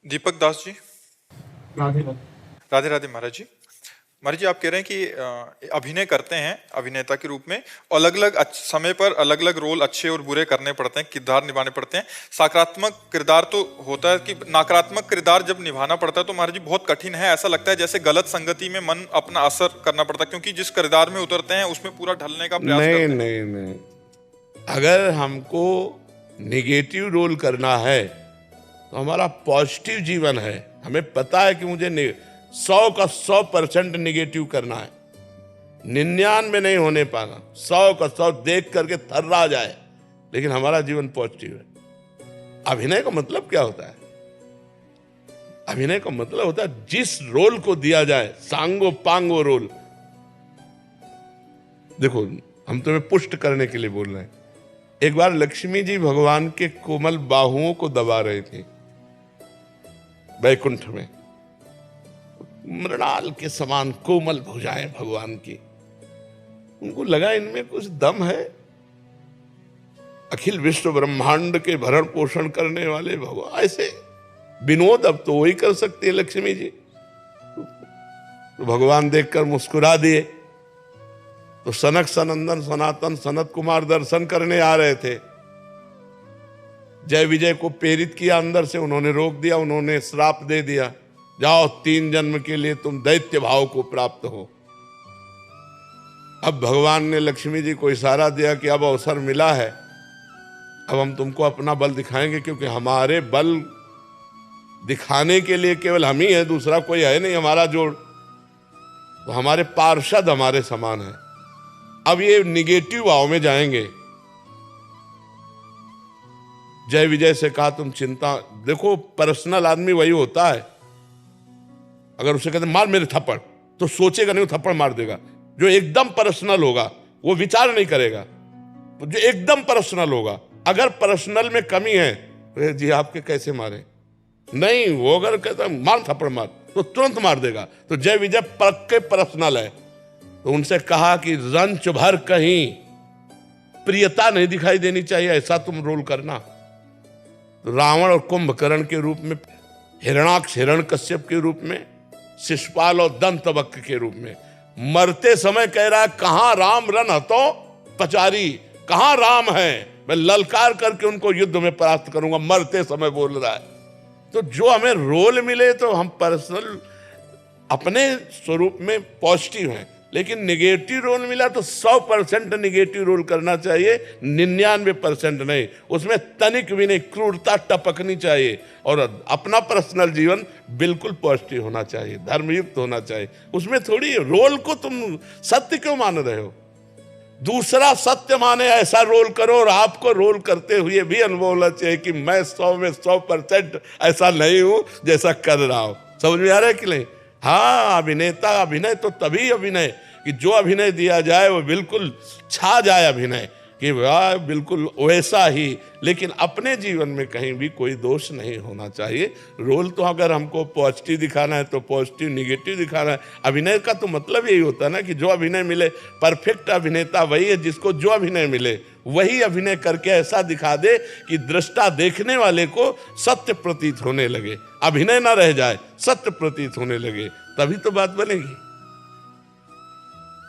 दीपक दास जी। राधे राधे। राधे राधे महाराज जी। महाराज जी, आप कह रहे हैं कि अभिनय करते हैं अभिनेता के रूप में, अलग अलग समय पर अलग अलग रोल अच्छे और बुरे करने पड़ते हैं, किरदार निभाने पड़ते हैं। सकारात्मक किरदार तो होता है कि नकारात्मक किरदार जब निभाना पड़ता है तो महाराज जी बहुत कठिन है। ऐसा लगता है जैसे गलत संगति में मन अपना असर करना पड़ता है, क्योंकि जिस किरदार में उतरते हैं उसमें पूरा ढलने का प्रयास नहीं करते हैं। नहीं नहीं, अगर हमको निगेटिव रोल करना है तो हमारा पॉजिटिव जीवन है। हमें पता है कि मुझे 100 का 100% निगेटिव करना है, 99 नहीं होने पाना, 100 का 100 देख करके थर्रा जाए, लेकिन हमारा जीवन पॉजिटिव है। अभिनय का मतलब क्या होता है? अभिनय का मतलब होता है जिस रोल को दिया जाए, सांगो पांगो रोल। देखो, हम तुम्हें पुष्ट करने के लिए बोल रहे हैं। एक बार लक्ष्मी जी भगवान के कोमल बाहुओं को दबा रहे थे वैकुंठ में, मृणाल के समान कोमल भुजाएं भगवान की। उनको लगा इनमें कुछ दम है। अखिल विश्व ब्रह्मांड के भरण पोषण करने वाले भगवान, ऐसे विनोद अब तो वही कर सकती है लक्ष्मी जी। तो भगवान देखकर मुस्कुरा दिए। तो सनक सनंदन सनातन सनत कुमार दर्शन करने आ रहे थे। जय विजय को प्रेरित किया अंदर से, उन्होंने रोक दिया, उन्होंने श्राप दे दिया, जाओ 3 जन्म के लिए तुम दैत्य भाव को प्राप्त हो। अब भगवान ने लक्ष्मी जी को इशारा दिया कि अब अवसर मिला है, अब हम तुमको अपना बल दिखाएंगे, क्योंकि हमारे बल दिखाने के लिए केवल हम ही है, दूसरा कोई है नहीं हमारा जोड़। तो हमारे पार्षद हमारे समान है। अब ये निगेटिव भाव में जाएंगे। जय विजय से कहा तुम चिंता, देखो पर्सनल आदमी वही होता है। अगर उसे कहते मार मेरे थप्पड़, तो सोचेगा नहीं, वो थप्पड़ मार देगा। जो एकदम पर्सनल होगा वो विचार नहीं करेगा। जो एकदम पर्सनल होगा, अगर पर्सनल में कमी है तो जी आपके कैसे मारे, नहीं, वो अगर कहता मार थप्पड़ मार तो तुरंत मार देगा। तो जय विजय पक्के पर्सनल है। तो उनसे कहा कि रंच भर कहीं प्रियता नहीं दिखाई देनी चाहिए, ऐसा तुम रोल करना। तो रावण और कुंभकर्ण के रूप में, हिरणाक्ष हिरण्यकश्यप के रूप में, शिशुपाल और दंतवक्र के रूप में, मरते समय कह रहा है कहां राम रन हतो पचारी, कहां राम है, मैं ललकार करके उनको युद्ध में परास्त करूंगा, मरते समय बोल रहा है। तो जो हमें रोल मिले तो हम पर्सनल अपने स्वरूप में पॉजिटिव हैं, लेकिन निगेटिव रोल मिला तो 100% निगेटिव रोल करना चाहिए, 99% नहीं। उसमें तनिक भी नहीं, क्रूरता टपकनी चाहिए। और अपना पर्सनल जीवन बिल्कुल पॉजिटिव होना चाहिए, धर्मयुक्त होना चाहिए। उसमें थोड़ी रोल को तुम सत्य क्यों मान रहे हो? दूसरा सत्य माने ऐसा रोल करो, और आपको रोल करते हुए भी अनुभव होना चाहिए कि मैं 100 में 100% ऐसा नहीं हूं जैसा कर रहा हूं। समझ में आ रहा है कि नहीं? हाँ, अभिनेता अभिनय तो तभी अभिनय कि जो अभिनय दिया जाए वो बिल्कुल छा जाए अभिनय, कि वाह बिल्कुल वैसा ही। लेकिन अपने जीवन में कहीं भी कोई दोष नहीं होना चाहिए। रोल तो अगर हमको पॉजिटिव दिखाना है तो पॉजिटिव, निगेटिव दिखाना है। अभिनय का तो मतलब यही होता है ना कि जो अभिनय मिले, परफेक्ट अभिनेता वही है जिसको जो अभिनय मिले वही अभिनय करके ऐसा दिखा दे कि दृष्टा देखने वाले को सत्य प्रतीत होने लगे, अभिनय ना रह जाए, सत्य प्रतीत होने लगे, तभी तो बात बनेगी।